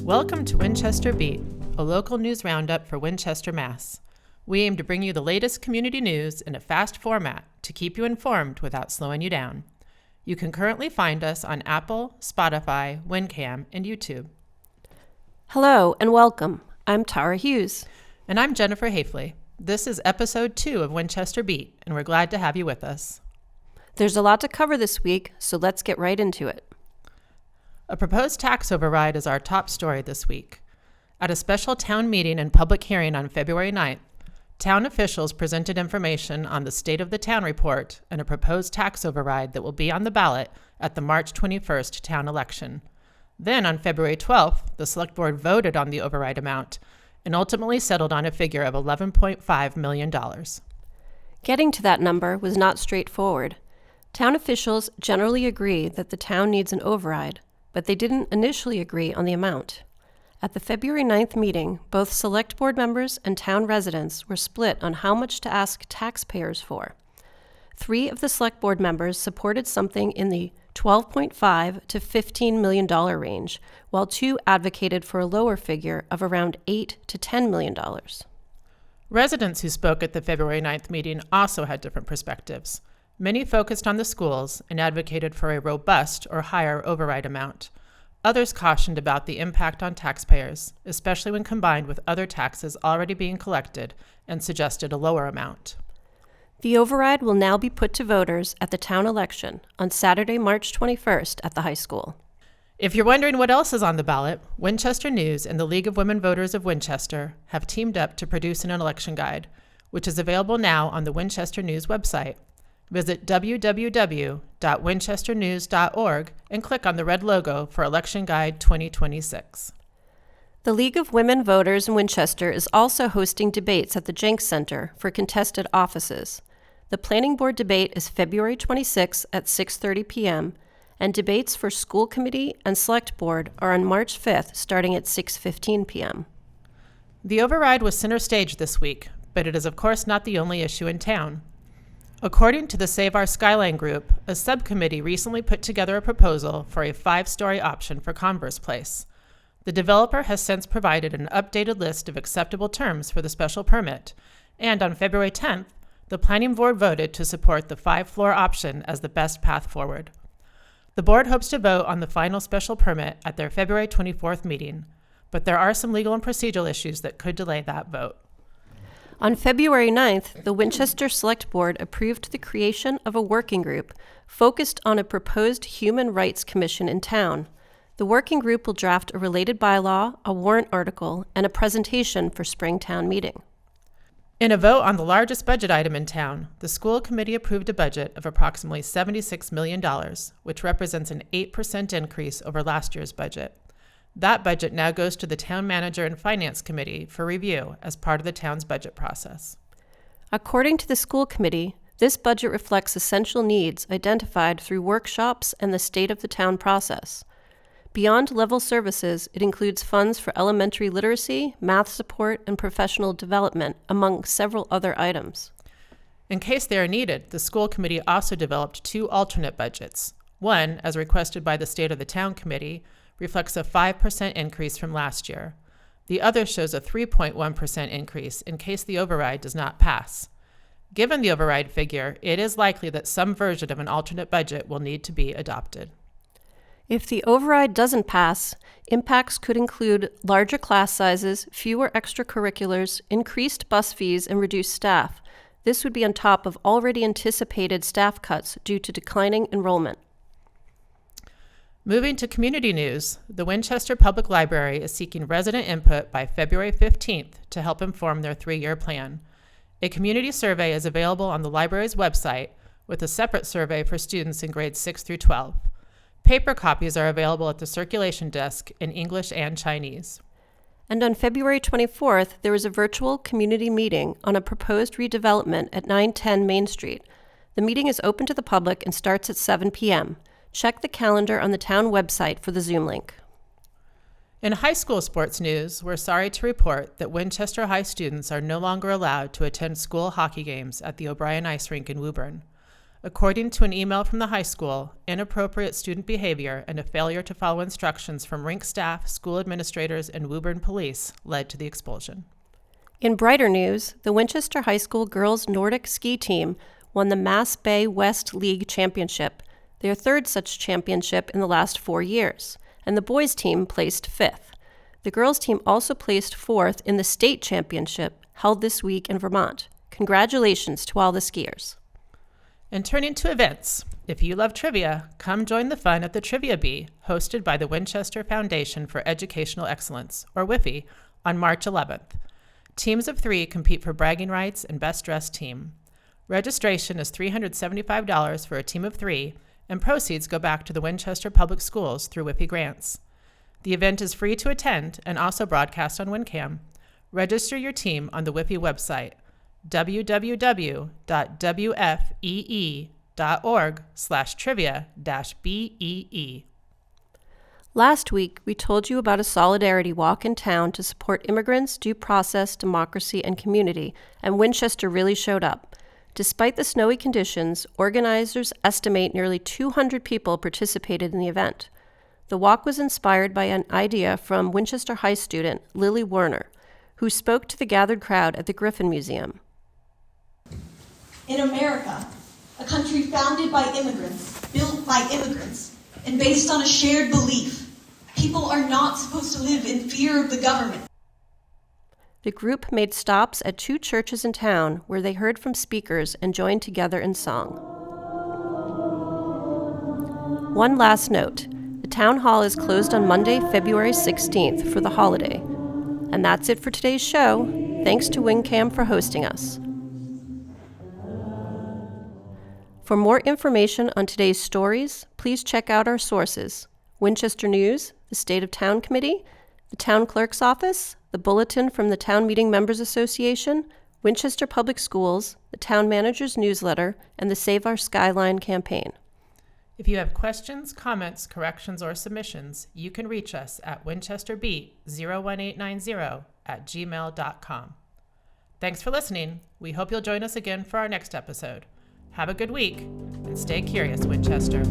Welcome to Winchester Beat, a local news roundup for Winchester, Mass. We aim to bring you the latest community news in a fast format to keep you informed without slowing you down. You can currently find us on Apple, Spotify, WinCam, and YouTube. Hello and welcome. I'm Tara Hughes. And I'm Jennifer Hafley. This is episode 2 of Winchester Beat, and we're glad to have you with us. There's a lot to cover this week, so let's get right into it. A proposed tax override is our top story this week. At a special town meeting and public hearing on February 9th, town officials presented information on the State of the Town report and a proposed tax override that will be on the ballot at the March 21st town election. Then on February 12th, the Select Board voted on the override amount and ultimately settled on a figure of $11.5 million. Getting to that number was not straightforward. Town officials generally agree that the town needs an override, but they didn't initially agree on the amount. At the February 9th meeting, both Select Board members and town residents were split on how much to ask taxpayers for. 3 of the Select Board members supported something in the $12.5 to $15 million range, while 2 advocated for a lower figure of around $8 to $10 million. Residents who spoke at the February 9th meeting also had different perspectives. Many focused on the schools and advocated for a robust or higher override amount. Others cautioned about the impact on taxpayers, especially when combined with other taxes already being collected, and suggested a lower amount. The override will now be put to voters at the town election on Saturday, March 21st at the high school. If you're wondering what else is on the ballot, Winchester News and the League of Women Voters of Winchester have teamed up to produce an election guide, which is available now on the Winchester News website. Visit www.winchesternews.org and click on the red logo for Election Guide 2026. The League of Women Voters in Winchester is also hosting debates at the Jenks Center for contested offices. The Planning Board debate is February 26 at 6:30 p.m., and debates for School Committee and Select Board are on March 5th starting at 6:15 p.m. The override was center stage this week, but it is of course not the only issue in town. According to the Save Our Skyline group, a subcommittee recently put together a proposal for a 5-story option for Converse Place. The developer has since provided an updated list of acceptable terms for the special permit, and on February 10th, the Planning Board voted to support the 5-floor option as the best path forward. The board hopes to vote on the final special permit at their February 24th meeting, but there are some legal and procedural issues that could delay that vote. On February 9th, the Winchester Select Board approved the creation of a working group focused on a proposed human rights commission in town. The working group will draft a related bylaw, a warrant article, and a presentation for spring town meeting. In a vote on the largest budget item in town, the school committee approved a budget of approximately $76 million, which represents an 8% increase over last year's budget. That budget now goes to the Town Manager and Finance Committee for review as part of the town's budget process. According to the school committee, this budget reflects essential needs identified through workshops and the State of the Town process. Beyond level services, it includes funds for elementary literacy, math support, and professional development, among several other items. In case they are needed, the school committee also developed 2 alternate budgets. One, as requested by the State of the Town Committee, reflects a 5% increase from last year. The other shows a 3.1% increase in case the override does not pass. Given the override figure, it is likely that some version of an alternate budget will need to be adopted. If the override doesn't pass, impacts could include larger class sizes, fewer extracurriculars, increased bus fees, and reduced staff. This would be on top of already anticipated staff cuts due to declining enrollment. Moving to community news, the Winchester Public Library is seeking resident input by February 15th to help inform their 3-year plan. A community survey is available on the library's website, with a separate survey for students in grades 6 through 12. Paper copies are available at the circulation desk in English and Chinese. And on February 24th, there was a virtual community meeting on a proposed redevelopment at 910 Main Street. The meeting is open to the public and starts at 7 p.m. Check the calendar on the town website for the Zoom link. In high school sports news, we're sorry to report that Winchester High students are no longer allowed to attend school hockey games at the O'Brien Ice Rink in Woburn. According to an email from the high school, inappropriate student behavior and a failure to follow instructions from rink staff, school administrators, and Woburn police led to the expulsion. In brighter news, the Winchester High School girls Nordic ski team won the Mass Bay West League Championship, their third such championship in the last 4 years, and the boys team placed fifth. The girls team also placed fourth in the state championship held this week in Vermont. Congratulations to all the skiers. And turning to events, if you love trivia, come join the fun at the Trivia Bee, hosted by the Winchester Foundation for Educational Excellence, or WIFE, on March 11th. Teams of 3 compete for bragging rights and best dressed team. Registration is $375 for a team of 3, and proceeds go back to the Winchester Public Schools through WIFE grants. The event is free to attend and also broadcast on WinCam. Register your team on the WIFE website, www.wfee.org/trivia-BEE. Last week, we told you about a solidarity walk in town to support immigrants, due process, democracy, and community, and Winchester really showed up. Despite the snowy conditions, organizers estimate nearly 200 people participated in the event. The walk was inspired by an idea from Winchester High student Lily Werner, who spoke to the gathered crowd at the Griffin Museum. In America, a country founded by immigrants, built by immigrants, and based on a shared belief, people are not supposed to live in fear of the government. The group made stops at 2 churches in town where they heard from speakers and joined together in song. One last note, the town hall is closed on Monday, February 16th for the holiday. And that's it for today's show. Thanks to WinCam for hosting us. For more information on today's stories, please check out our sources: Winchester News, the State of Town Committee, the Town Clerk's Office, the Bulletin from the Town Meeting Members Association, Winchester Public Schools, the Town Manager's Newsletter, and the Save Our Skyline campaign. If you have questions, comments, corrections, or submissions, you can reach us at winchesterbeat01890@gmail.com. Thanks for listening. We hope you'll join us again for our next episode. Have a good week, and stay curious, Winchester.